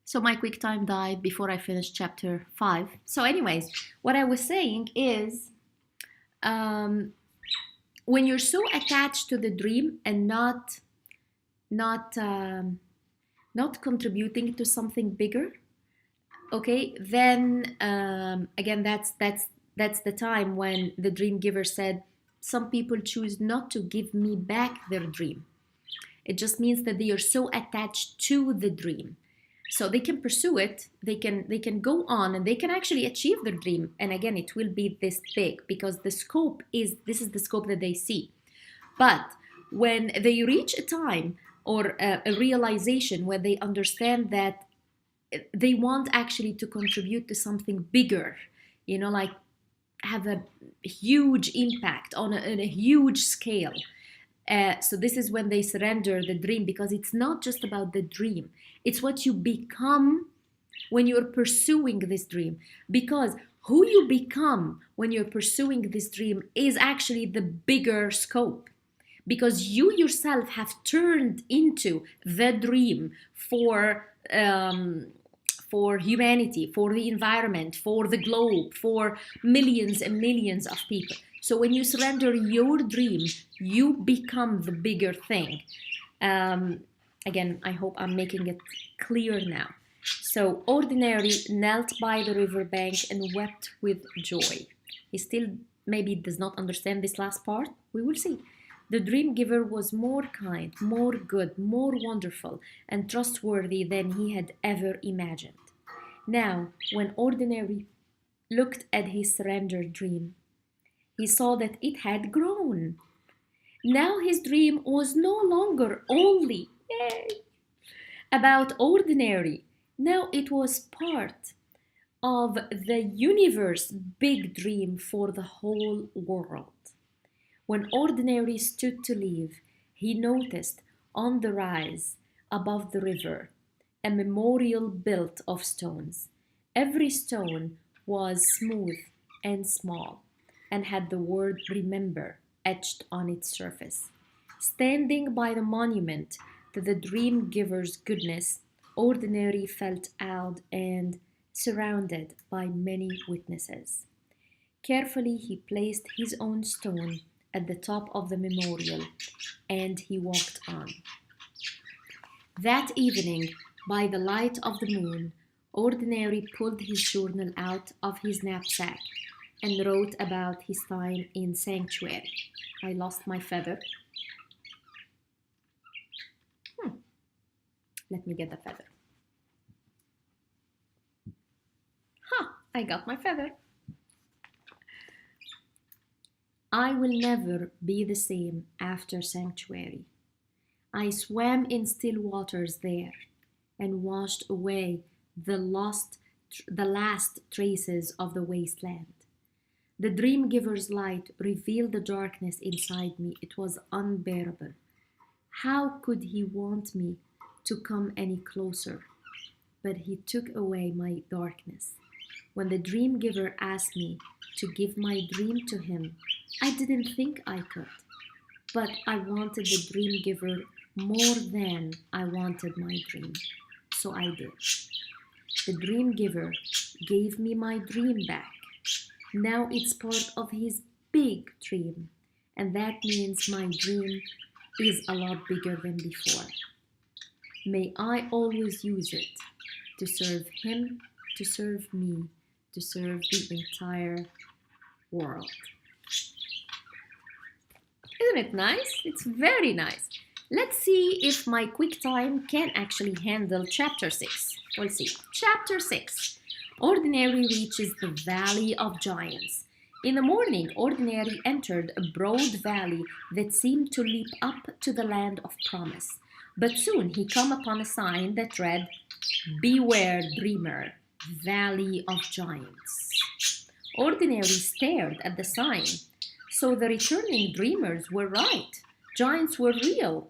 So my quick time died before I finished chapter 5. So anyways, what I was saying is um, when you're so attached to the dream and not not contributing to something bigger, okay, then again that's the time when the dream giver said some people choose not to give me back their dream. It just means that they are so attached to the dream. So they can pursue it, they can go on and they can actually achieve their dream. And again, it will be this big because this is the scope that they see. But when they reach a time or a realization where they understand that they want actually to contribute to something bigger, like have a huge impact on a huge scale. So this is when they surrender the dream, because it's not just about the dream. It's what you become when you're pursuing this dream. Because who you become when you're pursuing this dream is actually the bigger scope. Because you yourself have turned into the dream for humanity, for the environment, for the globe, for millions and millions of people. So when you surrender your dream, you become the bigger thing. Again, I hope I'm making it clear now. So Ordinary knelt by the riverbank and wept with joy. He still maybe does not understand this last part. We will see. The dream giver was more kind, more good, more wonderful, and trustworthy than he had ever imagined. Now, when Ordinary looked at his surrendered dream, he saw that it had grown. Now his dream was no longer only about Ordinary. Now it was part of the universe's big dream for the whole world. When Ordinary stood to leave, he noticed on the rise above the river a memorial built of stones. Every stone was smooth and small and had the word remember etched on its surface. Standing by the monument to the dream giver's goodness, Ordinary felt awed and surrounded by many witnesses. Carefully, he placed his own stone at the top of the memorial and he walked on. That evening, by the light of the moon, Ordinary pulled his journal out of his knapsack and wrote about his time in sanctuary. I lost my feather. Let me get the feather. I got my feather. I will never be the same after sanctuary. I swam in still waters there and washed away the last traces of the wasteland. The dream giver's light revealed the darkness inside me. It was unbearable. How could he want me to come any closer? But he took away my darkness. When the dream giver asked me to give my dream to him, I didn't think I could. But I wanted the dream giver more than I wanted my dream. So I did. The dream giver gave me my dream back. Now it's part of his big dream. And that means my dream is a lot bigger than before. May I always use it to serve him, to serve me, to serve the entire world. Isn't it nice? It's very nice. Let's see if my quick time can actually handle chapter 6. We'll see. Chapter 6. Ordinary reaches the Valley of Giants. In the morning, Ordinary entered a broad valley that seemed to leap up to the land of promise. But soon he came upon a sign that read, Beware, Dreamer, Valley of Giants. Ordinary stared at the sign. So the returning dreamers were right. Giants were real.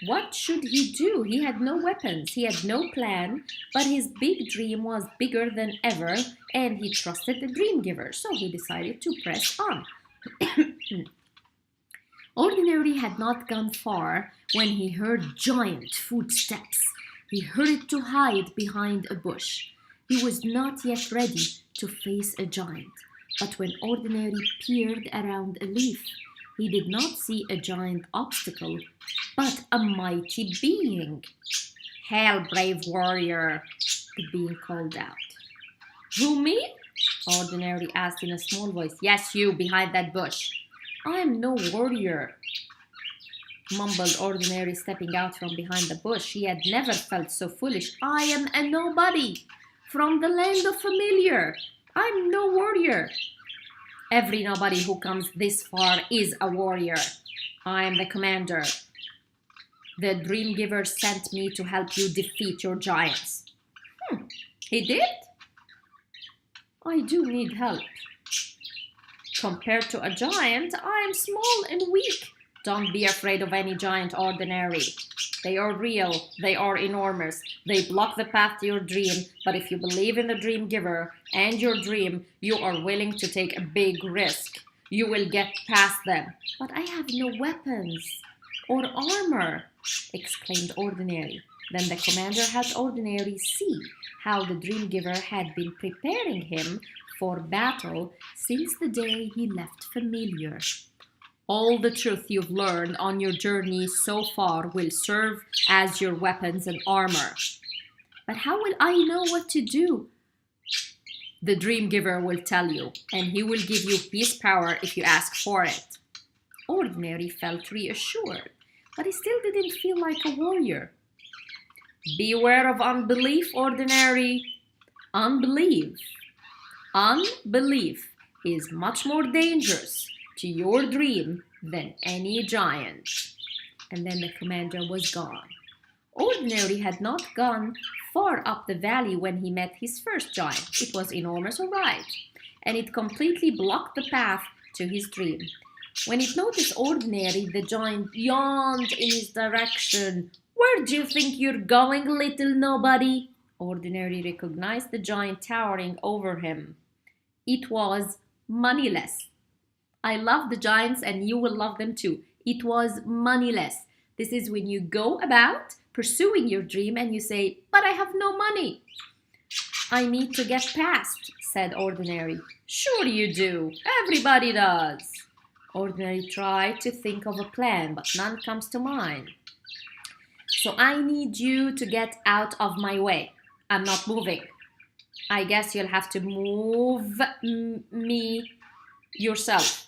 What should he do? He had no weapons, he had no plan, but his big dream was bigger than ever, and he trusted the dream giver, so he decided to press on. Ordinary had not gone far when he heard giant footsteps He hurried to hide behind a bush. He was not yet ready to face a giant, but when Ordinary peered around a leaf, he did not see a giant obstacle, but a mighty being. "Hail, brave warrior," the being called out. "Who, me?" Ordinary asked in a small voice. "Yes, you, behind that bush." "I am no warrior," mumbled Ordinary, stepping out from behind the bush. He had never felt so foolish. "I am a nobody from the land of familiar. I'm no warrior." "Every nobody who comes this far is a warrior. I am the commander. The dream giver sent me to help you defeat your giants." He did? "I do need help. Compared to a giant, I am small and weak." "Don't be afraid of any giant, Ordinary. They are real. They are enormous. They block the path to your dream. But if you believe in the dream giver and your dream, you are willing to take a big risk. You will get past them." "But I have no weapons or armor," exclaimed Ordinary. Then the commander helped Ordinary see how the dream giver had been preparing him for battle since the day he left familiar. "All the truth you've learned on your journey so far will serve as your weapons and armor." "But how will I know what to do?" "The dream giver will tell you, and he will give you his power if you ask for it." Ordinary felt reassured, but he still didn't feel like a warrior. "Beware of unbelief, Ordinary. Unbelief is much more dangerous to your dream than any giant." And then the commander was gone. Ordinary had not gone far up the valley when he met his first giant. It was enormous, all right, and it completely blocked the path to his dream. When it noticed Ordinary, the giant yawned in his direction. "Where do you think you're going, little nobody?" Ordinary recognized the giant towering over him. It was Moneyless. I love the giants and you will love them too. It was Moneyless. This is when you go about pursuing your dream and you say, "But I have no money." "I need to get past," said Ordinary. "Sure you do. Everybody does." Ordinary tried to think of a plan, but none comes to mind. "So I need you to get out of my way. I'm not moving. I guess you'll have to move me yourself."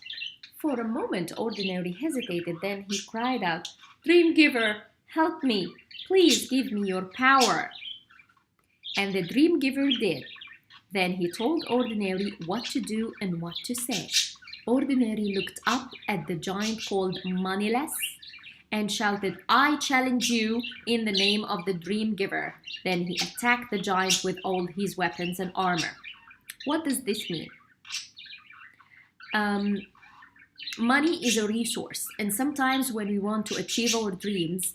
For a moment, Ordinary hesitated. Then he cried out, "Dream giver, help me. Please give me your power." And the dream giver did. Then he told Ordinary what to do and what to say. Ordinary looked up at the giant called Moneyless and shouted, "I challenge you in the name of the dream giver." Then he attacked the giant with all his weapons and armor. What does this mean? Money is a resource, and sometimes when we want to achieve our dreams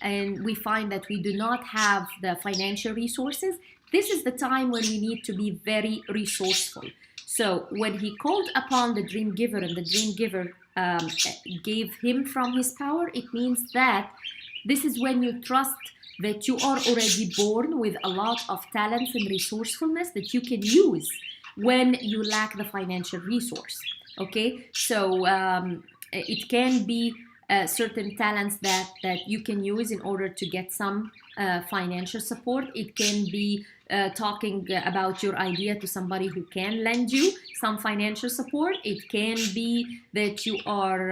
and we find that we do not have the financial resources, this is the time when we need to be very resourceful. So when he called upon the dream giver and the dream giver gave him from his power, it means that this is when you trust that you are already born with a lot of talents and resourcefulness that you can use when you lack the financial resource. Okay, so it can be certain talents that you can use in order to get some financial support. It can be talking about your idea to somebody who can lend you some financial support. It can be that you are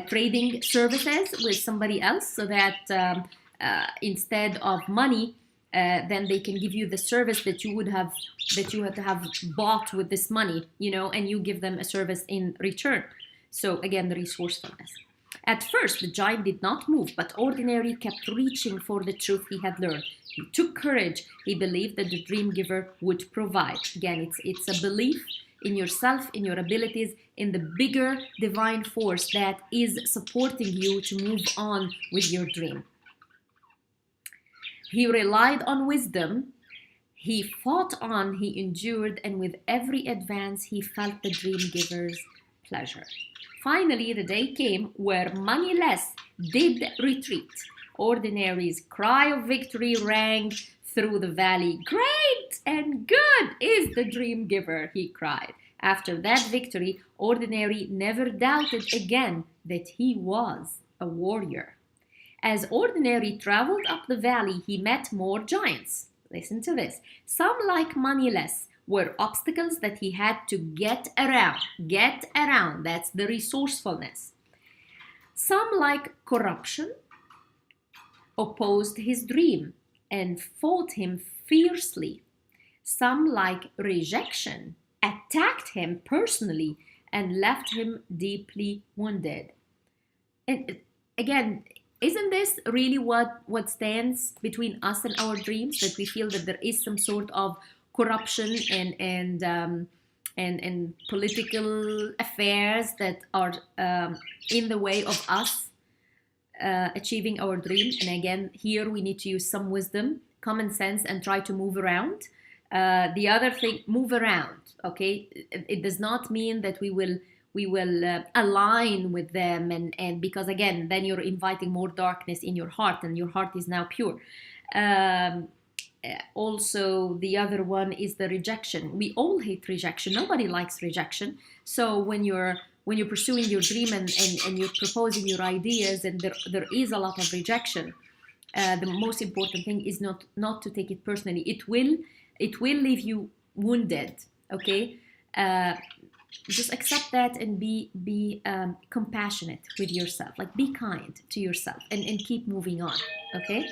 trading services with somebody else so that instead of money, then they can give you the service that you would have bought with this money, and you give them a service in return. So again, the resourcefulness. At first, the giant did not move, but Ordinary kept reaching for the truth he had learned. He took courage. He believed that the dream giver would provide. Again, it's a belief in yourself, in your abilities, in the bigger divine force that is supporting you to move on with your dream. He relied on wisdom. He fought on, he endured, and with every advance, he felt the dream giver's pleasure. Finally, the day came where Moneyless did retreat. Ordinary's cry of victory rang through the valley. Great and good is the dream giver, he cried. After that victory, Ordinary never doubted again that he was a warrior. As Ordinary traveled up the valley, he met more giants. Listen to this. Some, like Moneyless, were obstacles that he had to get around. Get around, that's the resourcefulness. Some, like Corruption, opposed his dream and fought him fiercely. Some, like Rejection, attacked him personally and left him deeply wounded. And again, isn't this really what stands between us and our dreams? That we feel that there is some sort of corruption and political affairs that are in the way of us achieving our dream. And again, here we need to use some wisdom, common sense, and try to move around. The other thing, move around. Okay, it does not mean that we will align with them, and because again, then you're inviting more darkness in your heart, and your heart is now pure. Also, the other one is the rejection. We all hate rejection. Nobody likes rejection. So when you're pursuing your dream and you're proposing your ideas, and there is a lot of rejection, the most important thing is not to take it personally. It will leave you wounded. Okay. Just accept that and be compassionate with yourself. Like, be kind to yourself and keep moving on. Okay.